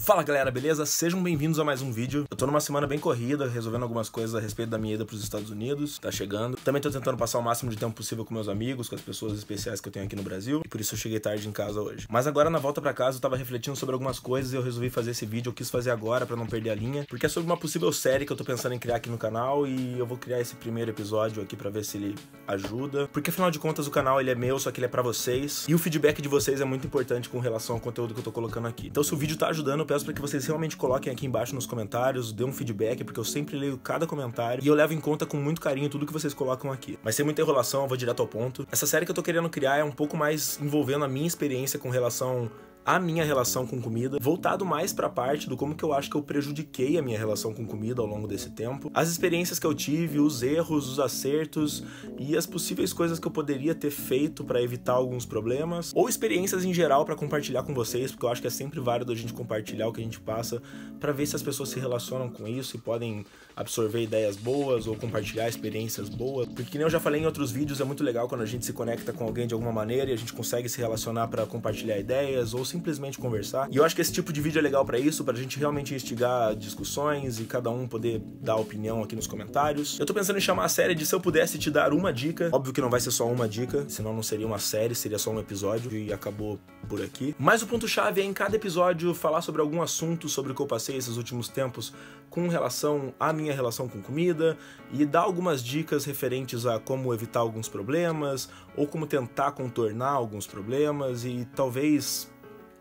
Fala galera, beleza? Sejam bem-vindos a mais um vídeo. Eu tô numa semana bem corrida, resolvendo algumas coisas a respeito da minha ida pros Estados Unidos. Tá chegando. Também tô tentando passar o máximo de tempo possível com meus amigos, com as pessoas especiais que eu tenho aqui no Brasil. E por isso eu cheguei tarde em casa hoje. Mas agora na volta pra casa eu tava refletindo sobre algumas coisas e eu resolvi fazer esse vídeo. Eu quis fazer agora pra não perder a linha, porque é sobre uma possível série que eu tô pensando em criar aqui no canal. E eu vou criar esse primeiro episódio aqui pra ver se ele ajuda. Porque afinal de contas o canal ele é meu, só que ele é pra vocês. E o feedback de vocês é muito importante com relação ao conteúdo que eu tô colocando aqui. Então se o vídeo tá ajudando, eu peço pra que vocês realmente coloquem aqui embaixo nos comentários, dê um feedback, porque eu sempre leio cada comentário e eu levo em conta com muito carinho tudo que vocês colocam aqui. Mas sem muita enrolação, eu vou direto ao ponto. Essa série que eu tô querendo criar é um pouco mais envolvendo a minha experiência com relação a minha relação com comida, voltado mais pra parte do como que eu acho que eu prejudiquei a minha relação com comida ao longo desse tempo, as experiências que eu tive, os erros, os acertos e as possíveis coisas que eu poderia ter feito pra evitar alguns problemas, ou experiências em geral pra compartilhar com vocês, porque eu acho que é sempre válido a gente compartilhar o que a gente passa pra ver se as pessoas se relacionam com isso e podem absorver ideias boas ou compartilhar experiências boas, porque como eu já falei em outros vídeos, é muito legal quando a gente se conecta com alguém de alguma maneira e a gente consegue se relacionar pra compartilhar ideias ou simplesmente conversar. E eu acho que esse tipo de vídeo é legal pra isso, pra gente realmente instigar discussões e cada um poder dar opinião aqui nos comentários. Eu tô pensando em chamar a série de Se Eu Pudesse Te Dar Uma Dica. Óbvio que não vai ser só uma dica, senão não seria uma série, seria só um episódio e acabou por aqui. Mas o ponto-chave é em cada episódio falar sobre algum assunto sobre o que eu passei esses últimos tempos com relação à minha relação com comida e dar algumas dicas referentes a como evitar alguns problemas ou como tentar contornar alguns problemas e talvez,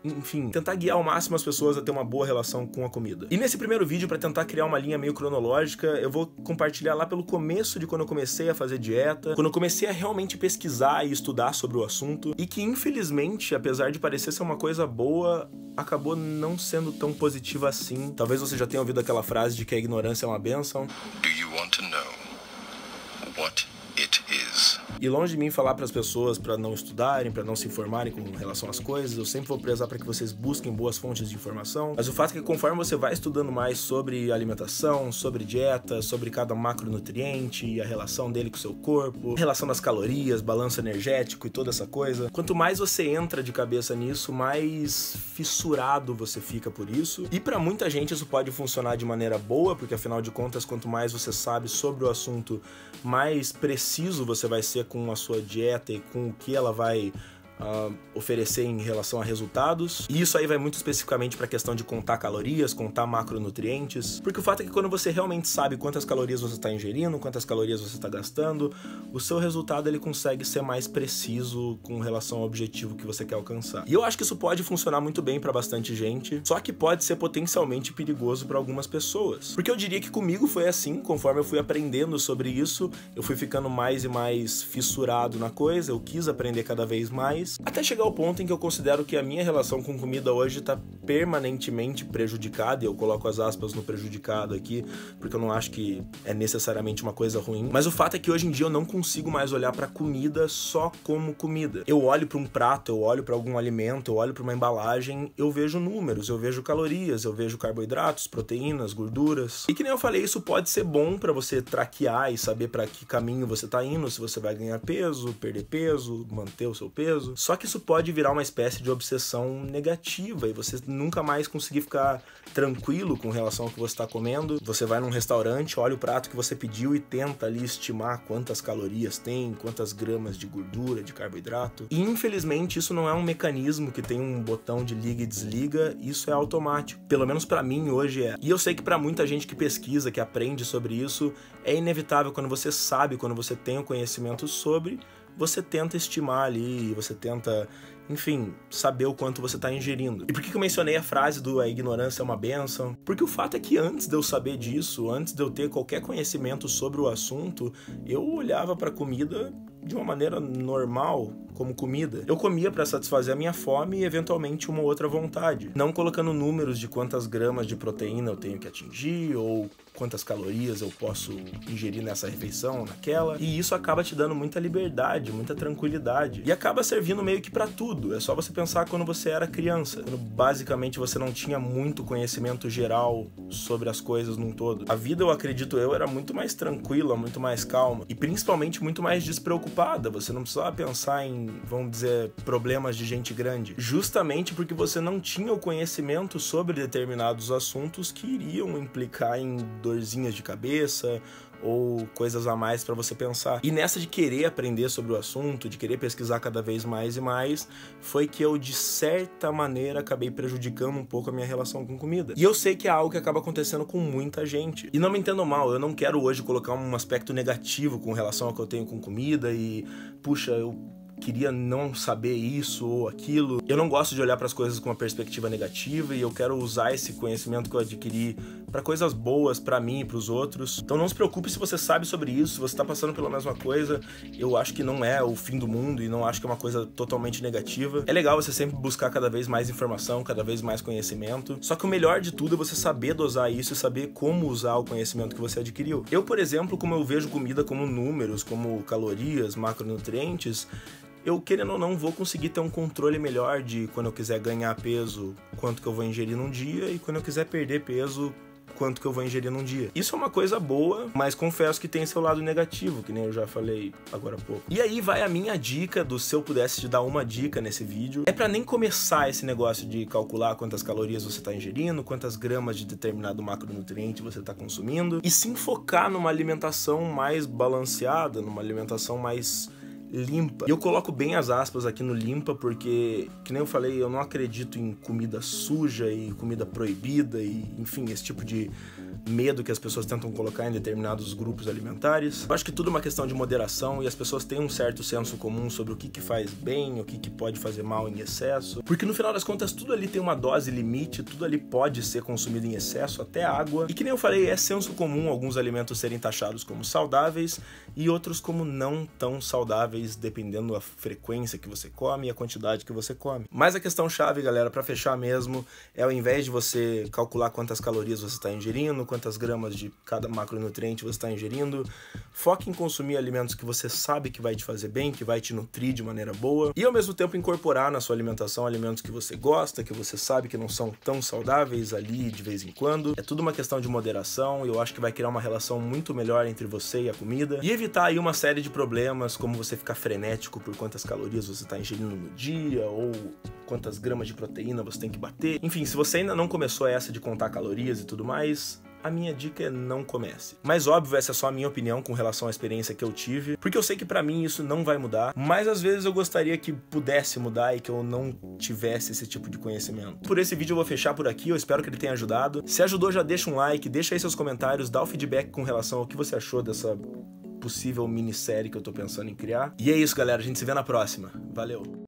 enfim, tentar guiar ao máximo as pessoas a ter uma boa relação com a comida. E nesse primeiro vídeo, pra tentar criar uma linha meio cronológica, eu vou compartilhar lá pelo começo de quando eu comecei a fazer dieta, quando eu comecei a realmente pesquisar e estudar sobre o assunto, e que infelizmente, apesar de parecer ser uma coisa boa, acabou não sendo tão positiva assim. Talvez você já tenha ouvido aquela frase de que a ignorância é uma bênção. Do you want to know what it is? E longe de mim falar para as pessoas para não estudarem, para não se informarem com relação às coisas, eu sempre vou prezar para que vocês busquem boas fontes de informação. Mas o fato é que conforme você vai estudando mais sobre alimentação, sobre dieta, sobre cada macronutriente e a relação dele com o seu corpo, relação das calorias, balanço energético e toda essa coisa, quanto mais você entra de cabeça nisso, mais fissurado você fica por isso. E para muita gente isso pode funcionar de maneira boa, porque afinal de contas, quanto mais você sabe sobre o assunto, mais preciso você vai ser com a sua dieta e com o que ela vai oferecer em relação a resultados. E isso aí vai muito especificamente para a questão de contar calorias, contar macronutrientes, porque o fato é que quando você realmente sabe quantas calorias você está ingerindo, quantas calorias você está gastando, o seu resultado ele consegue ser mais preciso com relação ao objetivo que você quer alcançar. E eu acho que isso pode funcionar muito bem para bastante gente, só que pode ser potencialmente perigoso para algumas pessoas. Porque eu diria que comigo foi assim, conforme eu fui aprendendo sobre isso, eu fui ficando mais e mais fissurado na coisa, eu quis aprender cada vez mais, até chegar ao ponto em que eu considero que a minha relação com comida hoje está permanentemente prejudicada, e eu coloco as aspas no prejudicado aqui, porque eu não acho que é necessariamente uma coisa ruim, mas o fato é que hoje em dia eu não consigo mais olhar para comida só como comida. Eu olho para um prato, eu olho para algum alimento, eu olho para uma embalagem, eu vejo números, eu vejo calorias, eu vejo carboidratos, proteínas, gorduras. E que nem eu falei, isso pode ser bom para você traquear e saber para que caminho você tá indo, se você vai ganhar peso, perder peso, manter o seu peso. Só que isso pode virar uma espécie de obsessão negativa e você nunca mais conseguir ficar tranquilo com relação ao que você está comendo. Você vai num restaurante, olha o prato que você pediu e tenta ali estimar quantas calorias tem, quantas gramas de gordura, de carboidrato. E infelizmente isso não é um mecanismo que tem um botão de liga e desliga, isso é automático. Pelo menos pra mim hoje é. E eu sei que pra muita gente que pesquisa, que aprende sobre isso, é inevitável quando você sabe, quando você tem o conhecimento sobre, você tenta estimar ali, você tenta, enfim, saber o quanto você está ingerindo. E por que eu mencionei a frase do a ignorância é uma bênção? Porque o fato é que antes de eu saber disso, antes de eu ter qualquer conhecimento sobre o assunto, eu olhava para a comida de uma maneira normal, como comida. Eu comia para satisfazer a minha fome e eventualmente uma outra vontade, não colocando números de quantas gramas de proteína eu tenho que atingir ou quantas calorias eu posso ingerir nessa refeição ou naquela. E isso acaba te dando muita liberdade, muita tranquilidade. E acaba servindo meio que pra tudo. É só você pensar quando você era criança, quando basicamente você não tinha muito conhecimento geral sobre as coisas num todo. A vida, eu acredito era muito mais tranquila, muito mais calma e principalmente muito mais despreocupada. Você não precisava pensar em vamos dizer, problemas de gente grande? Justamente porque você não tinha o conhecimento sobre determinados assuntos que iriam implicar em dorzinhas de cabeça ou coisas a mais pra você pensar. E nessa de querer aprender sobre o assunto, de querer pesquisar cada vez mais e mais, foi que eu, de certa maneira, acabei prejudicando um pouco a minha relação com comida. E eu sei que é algo que acaba acontecendo com muita gente. E não me entendam mal, eu não quero hoje colocar um aspecto negativo com relação ao que eu tenho com comida e, puxa, eu queria não saber isso ou aquilo. Eu não gosto de olhar para as coisas com uma perspectiva negativa e eu quero usar esse conhecimento que eu adquiri para coisas boas, para mim e para os outros. Então não se preocupe se você sabe sobre isso, se você está passando pela mesma coisa. Eu acho que não é o fim do mundo e não acho que é uma coisa totalmente negativa. É legal você sempre buscar cada vez mais informação, cada vez mais conhecimento. Só que o melhor de tudo é você saber dosar isso e saber como usar o conhecimento que você adquiriu. Eu, por exemplo, como eu vejo comida como números, como calorias, macronutrientes, eu, querendo ou não, vou conseguir ter um controle melhor de quando eu quiser ganhar peso, quanto que eu vou ingerir num dia, e quando eu quiser perder peso, quanto que eu vou ingerir num dia. Isso é uma coisa boa, mas confesso que tem seu lado negativo, que nem eu já falei agora há pouco. E aí vai a minha dica do se eu pudesse te dar uma dica nesse vídeo. É pra nem começar esse negócio de calcular quantas calorias você tá ingerindo, quantas gramas de determinado macronutriente você tá consumindo, e sim focar numa alimentação mais balanceada, numa alimentação mais limpa. E eu coloco bem as aspas aqui no limpa porque, que nem eu falei, eu não acredito em comida suja e comida proibida e, enfim, esse tipo de medo que as pessoas tentam colocar em determinados grupos alimentares. Eu acho que tudo é uma questão de moderação e as pessoas têm um certo senso comum sobre o que faz bem, o que pode fazer mal em excesso. Porque no final das contas tudo ali tem uma dose limite, tudo ali pode ser consumido em excesso, até água. E que nem eu falei, é senso comum alguns alimentos serem taxados como saudáveis e outros como não tão saudáveis, dependendo da frequência que você come e a quantidade que você come. Mas a questão chave, galera, pra fechar mesmo, é ao invés de você calcular quantas calorias você está ingerindo, quantas gramas de cada macronutriente você está ingerindo, foque em consumir alimentos que você sabe que vai te fazer bem, que vai te nutrir de maneira boa, e ao mesmo tempo incorporar na sua alimentação alimentos que você gosta, que você sabe que não são tão saudáveis ali de vez em quando. É tudo uma questão de moderação e eu acho que vai criar uma relação muito melhor entre você e a comida, e evitar aí uma série de problemas, como você ficar frenético por quantas calorias você está ingerindo no dia, ou quantas gramas de proteína você tem que bater. Enfim, se você ainda não começou essa de contar calorias e tudo mais, a minha dica é não comece. Mas óbvio, essa é só a minha opinião com relação à experiência que eu tive, porque eu sei que pra mim isso não vai mudar, mas às vezes eu gostaria que pudesse mudar e que eu não tivesse esse tipo de conhecimento. Por esse vídeo eu vou fechar por aqui, eu espero que ele tenha ajudado. Se ajudou, já deixa um like, deixa aí seus comentários, dá o feedback com relação ao que você achou dessa possível minissérie que eu tô pensando em criar. E é isso, galera, a gente se vê na próxima. Valeu!